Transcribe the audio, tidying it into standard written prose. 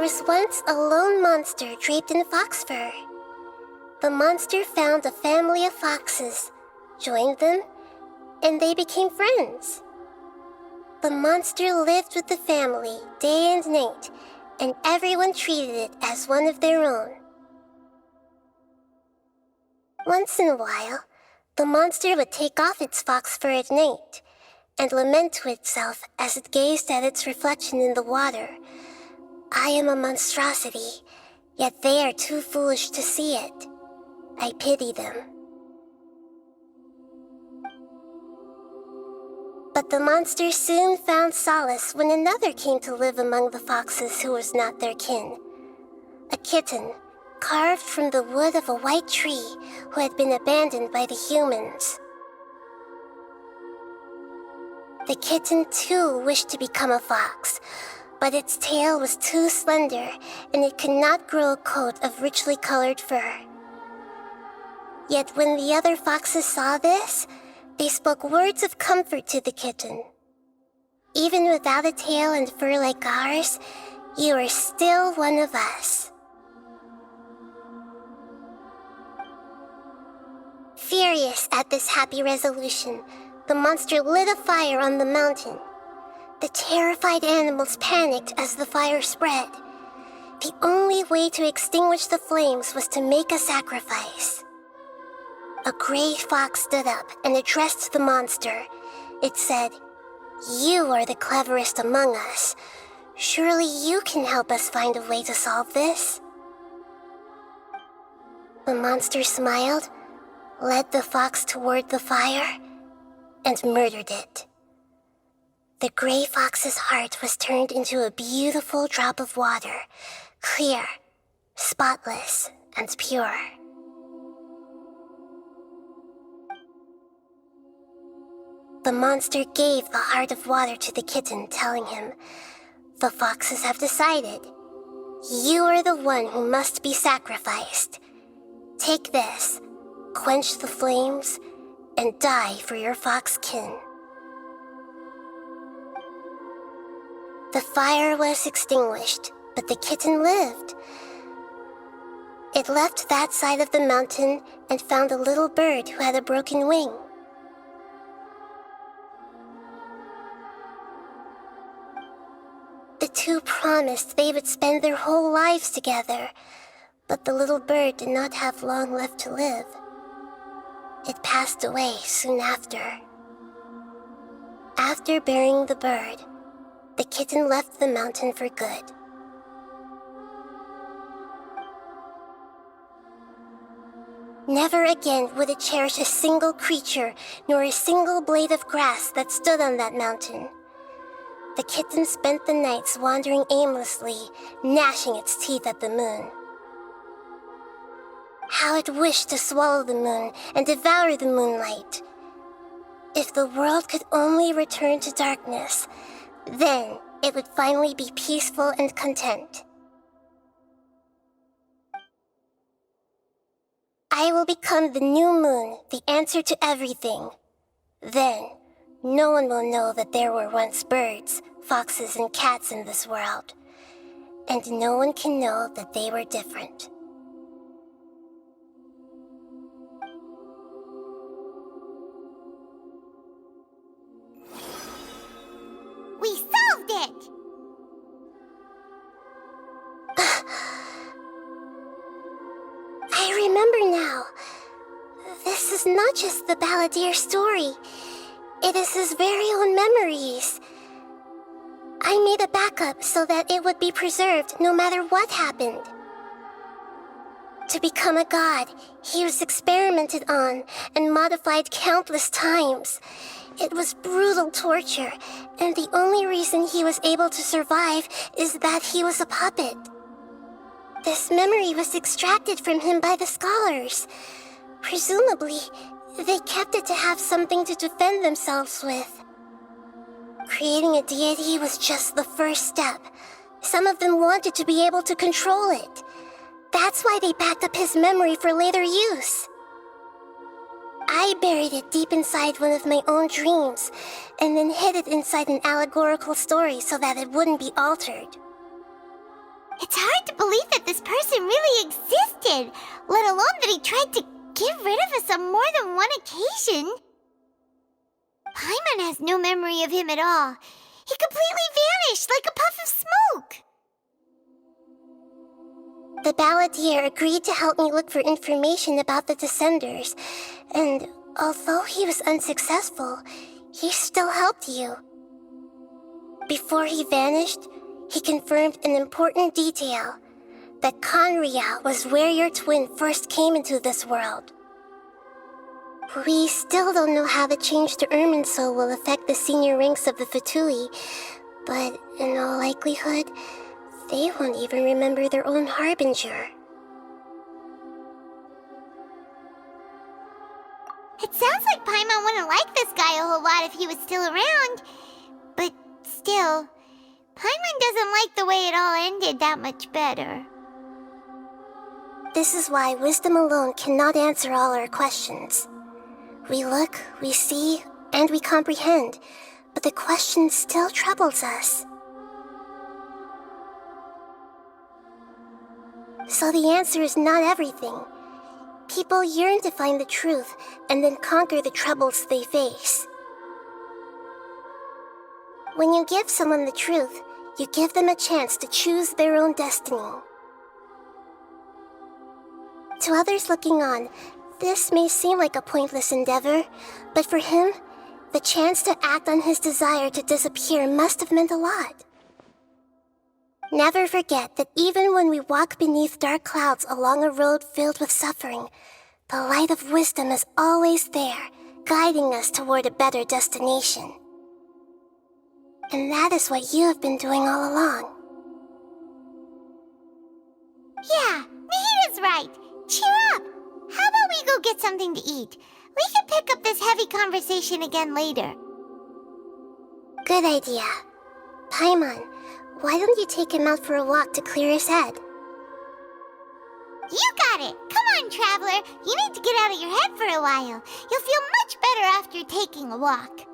was once a lone monster draped in fox fur. The monster found a family of foxes, joined them, and they became friends. The monster lived with the family day and night, and everyone treated it as one of their own. Once in a while, the monster would take off its fox fur at night and lament to itself as it gazed at its reflection in the water. I am a monstrosity, yet they are too foolish to see it. I pity them. But the monster soon found solace when another came to live among the foxes who was not their kin. A kitten, carved from the wood of a white tree who had been abandoned by the humans. The kitten too wished to become a fox, but its tail was too slender and it could not grow a coat of richly colored fur. Yet when the other foxes saw this, they spoke words of comfort to the kitten. Even without a tail and fur like ours, you are still one of us. Furious at this happy resolution, the monster lit a fire on the mountain. The terrified animals panicked as the fire spread. The only way to extinguish the flames was to make a sacrifice. A gray fox stood up and addressed the monster. It said, "You are the cleverest among us. Surely you can help us find a way to solve this." The monster smiled, led the fox toward the fire, and murdered it. The gray fox's heart was turned into a beautiful drop of water, clear, spotless, and pure. The monster gave the heart of water to the kitten, telling him, "The foxes have decided. You are the one who must be sacrificed. Take this, quench the flames, and die for your fox kin." The fire was extinguished, but the kitten lived. It left that side of the mountain and found a little bird who had a broken wing. The two promised they would spend their whole lives together, but the little bird did not have long left to live. It passed away soon after. After burying the bird, the kitten left the mountain for good. Never again would it cherish a single creature nor a single blade of grass that stood on that mountain. The kitten spent the nights wandering aimlessly, gnashing its teeth at the moon. How it wished to swallow the moon and devour the moonlight. If the world could only return to darkness, then it would finally be peaceful and content. I will become the new moon, the answer to everything. Then, no one will know that there were once birds, foxes, and cats in this world. And no one can know that they were different. We solved it! I remember now. This is not just the Balladeer story. It is his very own memories. I made a backup so that it would be preserved no matter what happened. To become a god, he was experimented on and modified countless times. It was brutal torture, and the only reason he was able to survive is that he was a puppet. This memory was extracted from him by the scholars. Presumably, they kept it to have something to defend themselves with. Creating a deity was just the first step. Some of them wanted to be able to control it. That's why they backed up his memory for later use. I buried it deep inside one of my own dreams, and then hid it inside an allegorical story so that it wouldn't be altered. It's hard to believe that this person really existed, let alone that he tried to get rid of us on more than one occasion. Paimon has no memory of him at all. He completely vanished like a puff of smoke. The Balladeer agreed to help me look for information about the Descenders, and although he was unsuccessful, he still helped you. Before he vanished, he confirmed an important detail, that Conria was where your twin first came into this world. We still don't know how the change to Irminsul will affect the senior ranks of the Fatui, but in all likelihood, they won't even remember their own Harbinger. It sounds like Paimon wouldn't like this guy a whole lot if he was still around. But still, Paimon doesn't like the way it all ended that much better. This is why wisdom alone cannot answer all our questions. We look, we see, and we comprehend, but the question still troubles us. So the answer is not everything. People yearn to find the truth and then conquer the troubles they face. When you give someone the truth, you give them a chance to choose their own destiny. To others looking on, this may seem like a pointless endeavor, but for him, the chance to act on his desire to disappear must have meant a lot. Never forget that even when we walk beneath dark clouds along a road filled with suffering, the light of wisdom is always there, guiding us toward a better destination. And that is what you have been doing all along. Yeah, Nahita's right. Cheer up. How about we go get something to eat? We can pick up this heavy conversation again later. Good idea. Paimon, why don't you take him out for a walk to clear his head? You got it! Come on, Traveler! You need to get out of your head for a while. You'll feel much better after taking a walk.